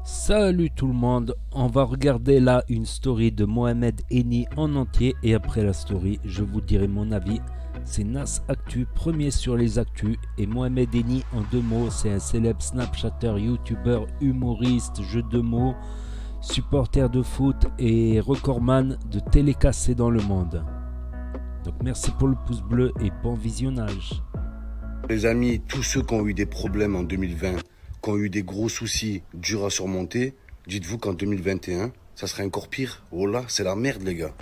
Salut tout le monde, on va regarder là une story de Mohamed Eni en entier et après la story je vous dirai mon avis. C'est Nas Actu, premier sur les actus, et Mohamed Eni en deux mots, c'est un célèbre snapchatter, youtubeur, humoriste, jeu de mots, supporter de foot et recordman de télécassés dans le monde. Donc merci pour le pouce bleu et bon visionnage. Les amis, tous ceux qui ont eu des problèmes en 2020, qui ont eu des gros soucis durs à surmonter, dites-vous qu'en 2021, ça serait encore pire. Oh là, c'est la merde, les gars.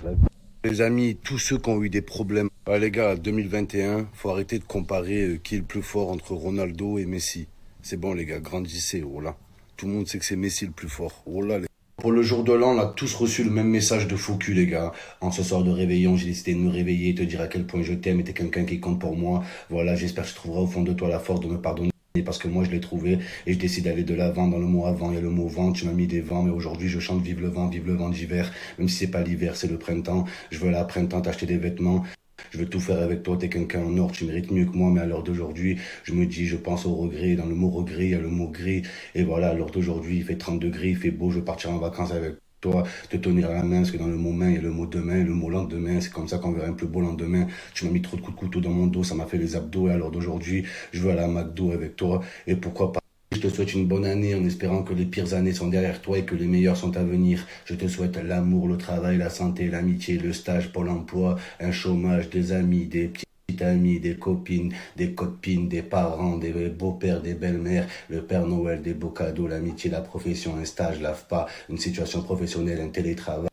Les amis, tous ceux qui ont eu des problèmes. Ah, les gars, 2021, faut arrêter de comparer qui est le plus fort entre Ronaldo et Messi. C'est bon, les gars, grandissez. Oh là. Tout le monde sait que c'est Messi le plus fort. Oh là, les... Pour le jour de l'an, on a tous reçu le même message de faux cul, les gars. En ce soir de réveillon, j'ai décidé de me réveiller, te dire à quel point je t'aime et t'es quelqu'un qui compte pour moi. Voilà, j'espère que tu trouveras au fond de toi la force de me pardonner. Parce que moi je l'ai trouvé et je décide d'aller de l'avant. Dans le mot avant, il y a le mot vent, tu m'as mis des vents, mais aujourd'hui je chante vive le vent d'hiver. Même si c'est pas l'hiver, c'est le printemps. Je veux aller à printemps t'acheter des vêtements. Je veux tout faire avec toi, t'es quelqu'un en or, tu mérites mieux que moi, mais à l'heure d'aujourd'hui, je me dis, je pense au regret. Dans le mot regret, il y a le mot gris. Et voilà, à l'heure d'aujourd'hui, il fait 30 degrés, il fait beau, je veux partir en vacances avec toi, te tenir la main, parce que dans le mot main, il y a le mot demain, le mot lendemain, c'est comme ça qu'on verra un plus beau lendemain. Tu m'as mis trop de coups de couteau dans mon dos, ça m'a fait les abdos, et à l'heure d'aujourd'hui, je veux aller à McDo avec toi, et pourquoi pas. Je te souhaite une bonne année en espérant que les pires années sont derrière toi et que les meilleures sont à venir. Je te souhaite l'amour, le travail, la santé, l'amitié, le stage, Pôle emploi, un chômage, des amis, des petites amies, des copines, des copines, des parents, des beaux-pères, des belles-mères, le Père Noël, des beaux cadeaux, l'amitié, la profession, un stage, l'AFPA, une situation professionnelle, un télétravail,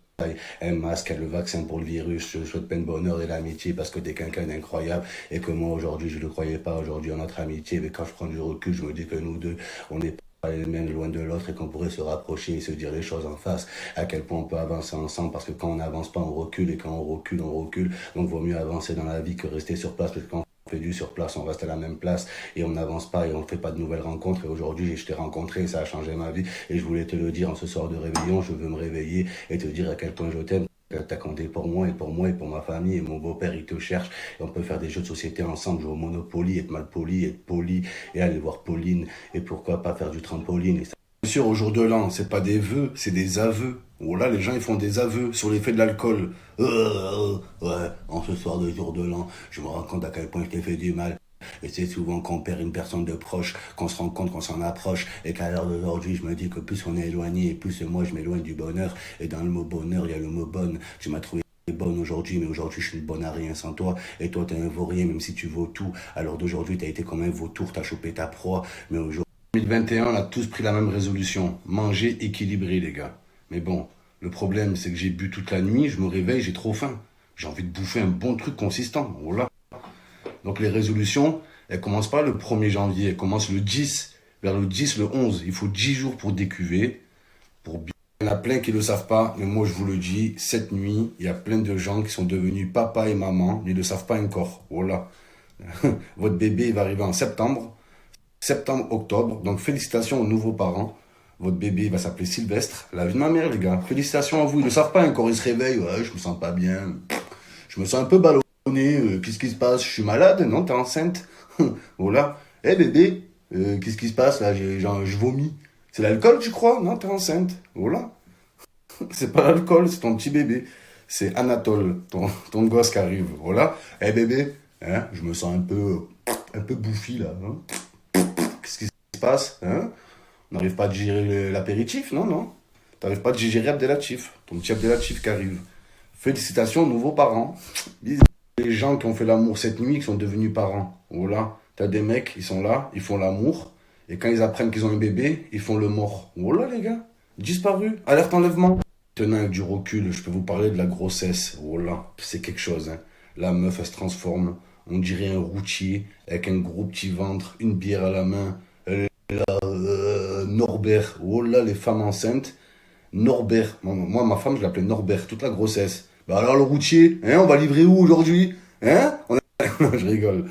un masque, le vaccin pour le virus. Je souhaite plein de bonheur et l'amitié parce que t'es quelqu'un d'incroyable et que moi aujourd'hui je ne croyais pas aujourd'hui en notre amitié, mais quand je prends du recul je me dis que nous deux on n'est pas les mêmes loin de l'autre et qu'on pourrait se rapprocher et se dire les choses en face, à quel point on peut avancer ensemble, parce que quand on n'avance pas on recule et quand on recule, donc vaut mieux avancer dans la vie que rester sur place, parce que quand on fait du sur place, on reste à la même place et on n'avance pas et on ne fait pas de nouvelles rencontres. Et aujourd'hui, je t'ai rencontré, ça a changé ma vie et je voulais te le dire en ce soir de réveillon. Je veux me réveiller et te dire à quel point je t'aime. T'as compté pour moi et pour moi et pour ma famille, et mon beau-père il te cherche et on peut faire des jeux de société ensemble, jouer au Monopoly, être mal poli, être poli et aller voir Pauline, et pourquoi pas faire du trampoline. Et ça. Bien sûr, au jour de l'an, c'est pas des vœux, c'est des aveux. Oh là, les gens ils font des aveux sur l'effet de l'alcool. Ouais, en ce soir de jour de l'an, je me rends compte à quel point je t'ai fait du mal. Et c'est souvent qu'on perd une personne de proche, qu'on se rend compte qu'on s'en approche, et qu'à l'heure d'aujourd'hui, je me dis que plus on est éloigné, et plus moi je m'éloigne du bonheur. Et dans le mot bonheur, il y a le mot bonne. Tu m'as trouvé bonne aujourd'hui, mais aujourd'hui je suis bonne à rien sans toi. Et toi t'es un vaurien, même si tu vaux tout. À l'heure d'aujourd'hui, t'as été comme un vautour, t'as chopé ta proie. Mais aujourd'hui, 2021, on a tous pris la même résolution. Manger équilibré, les gars. Mais bon, le problème, c'est que j'ai bu toute la nuit, je me réveille, j'ai trop faim. J'ai envie de bouffer un bon truc consistant. Oh là. Donc les résolutions, elles commencent pas le 1er janvier, elles commencent le 10, vers le 10, le 11. Il faut 10 jours pour décuver, pour bien. Il y en a plein qui ne le savent pas, mais moi je vous le dis, cette nuit, il y a plein de gens qui sont devenus papa et maman, mais ils ne le savent pas encore. Voilà. Votre bébé il va arriver en septembre, octobre, donc félicitations aux nouveaux parents. Votre bébé va s'appeler Sylvestre, la vie de ma mère les gars. Félicitations à vous, ils ne le savent pas encore, ils se réveillent, ouais, je me sens pas bien, je me sens un peu ballonné. Qu'est-ce qui se passe? Je suis malade? Non, t'es enceinte? Voilà. Eh bébé, qu'est-ce qui se passe là? Je vomis. C'est l'alcool, tu crois? Non, t'es enceinte. Voilà. C'est pas l'alcool, c'est ton petit bébé. C'est Anatole, ton gosse qui arrive. Voilà. Eh bébé, hein, je me sens un peu bouffi là. Hein. Qu'est-ce qui se passe? Hein? On n'arrive pas à digérer l'apéritif? Non, non. T'arrives pas à digérer Abdelatif. Ton petit Abdelatif qui arrive. Félicitations aux nouveaux parents. Les gens qui ont fait l'amour cette nuit, qui sont devenus parents. Voilà. T'as des mecs, ils sont là, ils font l'amour. Et quand ils apprennent qu'ils ont un bébé, ils font le mort. Voilà, les gars. Disparu. Alerte enlèvement. Maintenant, avec du recul, je peux vous parler de la grossesse. Voilà. C'est quelque chose, hein. La meuf, elle se transforme. On dirait un routier avec un gros petit ventre, une bière à la main. Elle est là, Norbert. Voilà, les femmes enceintes. Norbert. Moi, ma femme, je l'appelais Norbert, toute la grossesse. Bah alors le routier, hein, on va livrer où aujourd'hui? Hein? Non, je rigole.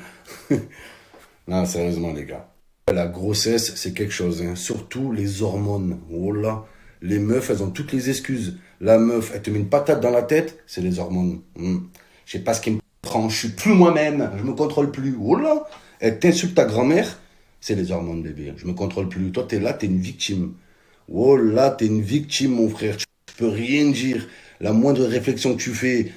Non, sérieusement, les gars. La grossesse, c'est quelque chose, hein. Surtout les hormones. Oh là. Les meufs, elles ont toutes les excuses. La meuf, elle te met une patate dans la tête, c'est les hormones. Je sais pas ce qui me prend, je suis plus moi-même, je me contrôle plus. Oh là. Elle t'insulte ta grand-mère, c'est les hormones, bébé. Je me contrôle plus. Toi, t'es là, t'es une victime. Oh là, t'es une victime, mon frère. Tu peux rien dire. La moindre réflexion que tu fais,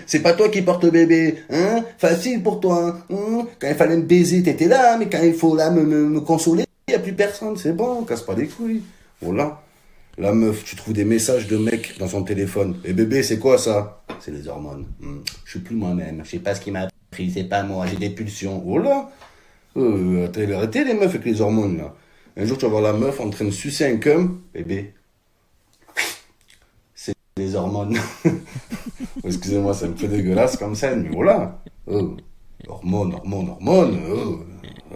c'est pas toi qui portes le bébé, hein? Facile pour toi, hein? Quand il fallait me baiser, t'étais là, mais quand il faut là me consoler, y a plus personne, c'est bon, casse pas les couilles. Voilà. La meuf, tu trouves des messages de mec dans son téléphone. Et bébé, c'est quoi ça? C'est les hormones. Je suis plus moi-même. Je sais pas ce qui m'a pris, c'est pas moi, j'ai des pulsions. Voilà. Arrêtez les meufs avec les hormones là. Un jour, tu vas voir la meuf en train de sucer un cum. Bébé, c'est les hormones. Excusez-moi, ça me fait dégueulasse comme ça, mais voilà. Hormones, hormones, hormones.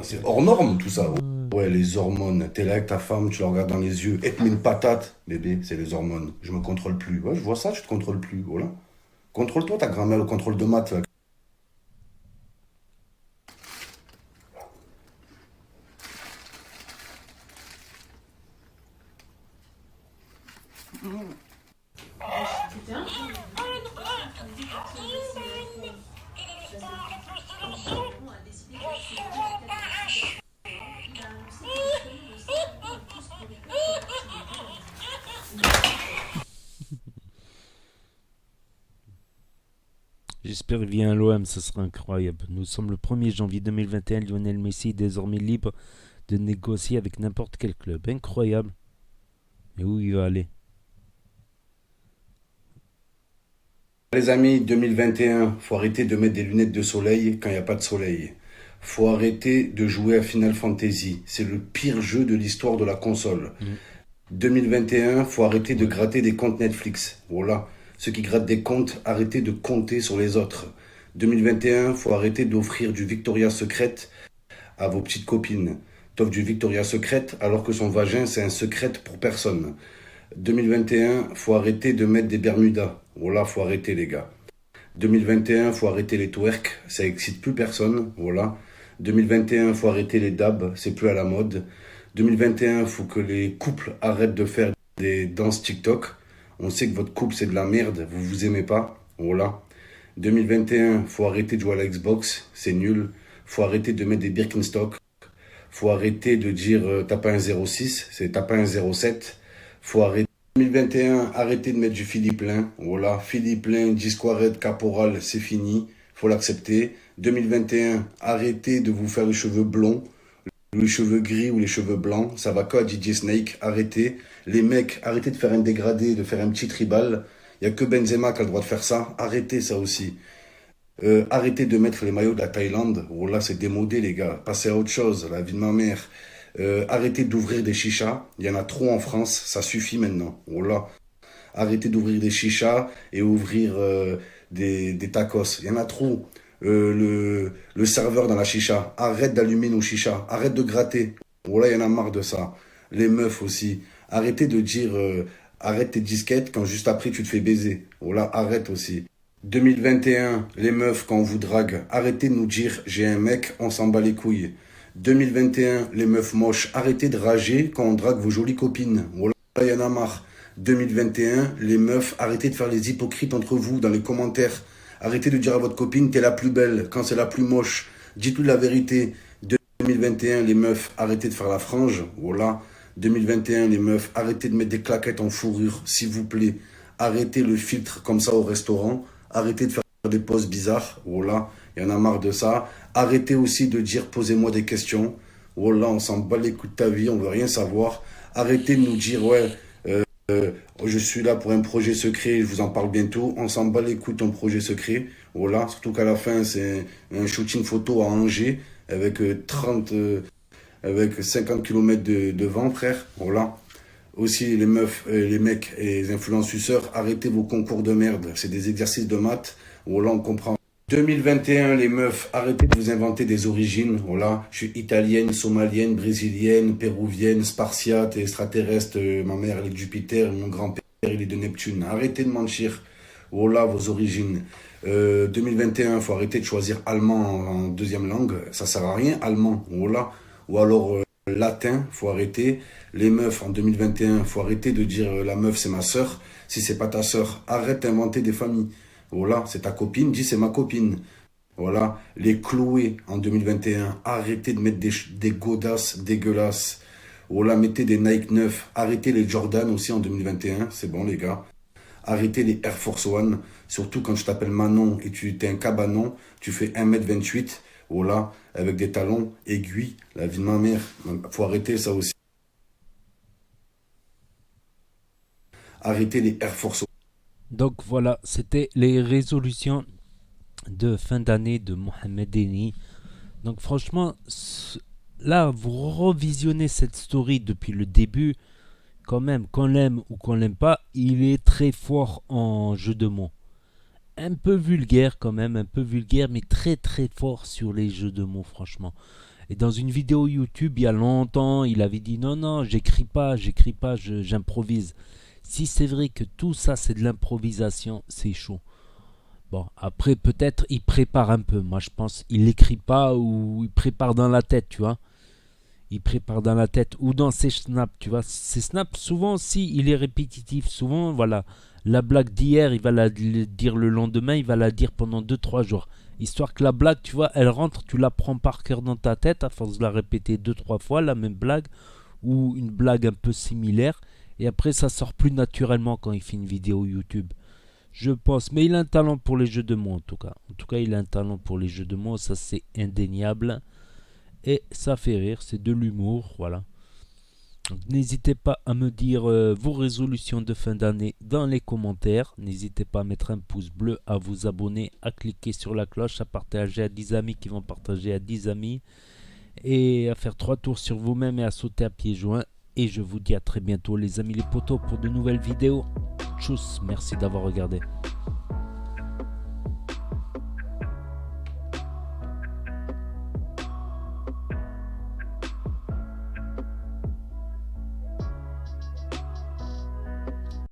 C'est hors norme tout ça. Ouais, les hormones. T'es là avec ta femme, tu la regardes dans les yeux. Et te mets une patate. Bébé, c'est les hormones. Je me contrôle plus. Ouais, je vois ça, tu te contrôles plus. Voilà. Contrôle-toi, ta grand-mère, le contrôle de maths. Là. J'espère qu'il vient à l'OM, ce sera incroyable. Nous sommes le 1er janvier 2021, Lionel Messi est désormais libre de négocier avec n'importe quel club. Incroyable. Et où il va aller? Les amis, 2021, faut arrêter de mettre des lunettes de soleil quand il n'y a pas de soleil. Faut arrêter de jouer à Final Fantasy. C'est le pire jeu de l'histoire de la console. 2021, faut arrêter de Ouais. gratter des comptes Netflix. Voilà. Ceux qui grattent des comptes, arrêtez de compter sur les autres. 2021, faut arrêter d'offrir du Victoria Secret à vos petites copines. T'offres du Victoria Secret alors que son vagin, c'est un secret pour personne. 2021, faut arrêter de mettre des Bermudas. Voilà, faut arrêter les gars. 2021, faut arrêter les twerks, ça excite plus personne, voilà. 2021, faut arrêter les dabs, c'est plus à la mode. 2021, faut que les couples arrêtent de faire des danses TikTok. On sait que votre couple c'est de la merde, vous vous aimez pas, voilà. 2021, faut arrêter de jouer à la Xbox, c'est nul. Faut arrêter de mettre des Birkenstock. Faut arrêter de dire t'as pas un 06, c'est t'as pas un 07. Faut arrêter. 2021, arrêtez de mettre du Philippe Lain. Voilà, Philippe Lain, Disquaret, Caporal, c'est fini. Faut l'accepter. 2021, arrêtez de vous faire les cheveux blonds, les cheveux gris ou les cheveux blancs. Ça va quoi, DJ Snake? Arrêtez. Les mecs, arrêtez de faire un dégradé, de faire un petit tribal. Il n'y a que Benzema qui a le droit de faire ça. Arrêtez ça aussi. Arrêtez de mettre les maillots de la Thaïlande. Oh là, c'est démodé, les gars. Passez à autre chose, la vie de ma mère. Arrêtez d'ouvrir des chichas. Il y en a trop en France. Ça suffit maintenant. Oh là. Arrêtez d'ouvrir des chichas et ouvrir des tacos. Il y en a trop. Le serveur dans la chicha. Arrête d'allumer nos chichas. Arrête de gratter. Oh là, il y en a marre de ça. Les meufs aussi. Arrêtez de dire arrête tes disquettes quand juste après tu te fais baiser. Oh là, arrête aussi. 2021, les meufs, quand on vous drague, arrêtez de nous dire j'ai un mec, on s'en bat les couilles. 2021, les meufs moches, arrêtez de rager quand on drague vos jolies copines. Voilà, il y en a marre. 2021, les meufs, arrêtez de faire les hypocrites entre vous dans les commentaires. Arrêtez de dire à votre copine t'es la plus belle quand c'est la plus moche. Dites-lui la vérité. 2021, les meufs, arrêtez de faire la frange. Voilà. 2021, les meufs, arrêtez de mettre des claquettes en fourrure, s'il vous plaît. Arrêtez le filtre comme ça au restaurant. Arrêtez de faire des poses bizarres. Voilà, il y en a marre de ça. Arrêtez aussi de dire posez-moi des questions. Voilà, on s'en bat les coups de ta vie, on veut rien savoir. Arrêtez de nous dire ouais, je suis là pour un projet secret, je vous en parle bientôt. On s'en bat les couilles de ton projet secret. Voilà, surtout qu'à la fin c'est un shooting photo à Angers avec 30, avec 50 km de vent, frère. Voilà. Aussi, les meufs, les mecs et les influenceurs, arrêtez vos concours de merde. C'est des exercices de maths. Voilà, on comprend. 2021, les meufs, arrêtez de vous inventer des origines. Voilà, je suis italienne, somalienne, brésilienne, péruvienne, spartiate, extraterrestre. Ma mère, elle est de Jupiter, mon grand-père, il est de Neptune. Arrêtez de mentir. Voilà vos origines. 2021, faut arrêter de choisir allemand en deuxième langue. Ça sert à rien, allemand. Voilà. Ou alors latin, faut arrêter. Les meufs en 2021, faut arrêter de dire la meuf c'est ma sœur. Si c'est pas ta sœur, arrête d'inventer des familles. Voilà, c'est ta copine, dis c'est ma copine. Voilà, les cloués en 2021, arrêtez de mettre des godasses dégueulasses. Oh là, mettez des Nike neufs. Arrêtez les Jordan aussi en 2021. C'est bon, les gars. Arrêtez les Air Force One. Surtout quand je t'appelle Manon et tu es un cabanon. Tu fais 1m28. Oh là, avec des talons aiguilles. La vie de ma mère. Faut arrêter ça aussi. Arrêtez les Air Force One. Donc voilà, c'était les résolutions de fin d'année de Mohamed Eni. Donc franchement, là, vous revisionnez cette story depuis le début. Quand même, qu'on l'aime ou qu'on l'aime pas, il est très fort en jeu de mots. Un peu vulgaire quand même, un peu vulgaire, mais très très fort sur les jeux de mots, franchement. Et dans une vidéo YouTube, il y a longtemps, il avait dit non, non, j'écris pas, j'improvise. Si c'est vrai que tout ça, c'est de l'improvisation, c'est chaud. Bon, après, peut-être, il prépare un peu. Moi, je pense, il n'écrit pas ou il prépare dans la tête, tu vois. Il prépare dans la tête ou dans ses snaps, tu vois. Ses snaps, souvent aussi, il est répétitif. Souvent, voilà, la blague d'hier, il va la dire le lendemain, il va la dire pendant 2-3 jours. Histoire que la blague, tu vois, elle rentre, tu la prends par cœur dans ta tête à force de la répéter 2-3 fois, la même blague, ou une blague un peu similaire. Et après, ça sort plus naturellement quand il fait une vidéo YouTube. Je pense. Mais il a un talent pour les jeux de mots, en tout cas. En tout cas, il a un talent pour les jeux de mots, ça c'est indéniable. Et ça fait rire, c'est de l'humour, voilà. N'hésitez pas à me dire vos résolutions de fin d'année dans les commentaires. N'hésitez pas à mettre un pouce bleu, à vous abonner, à cliquer sur la cloche, à partager à 10 amis qui vont partager à 10 amis. Et à faire 3 tours sur vous-même et à sauter à pieds joints. Et je vous dis à très bientôt les amis les potos pour de nouvelles vidéos. Tchuss, merci d'avoir regardé.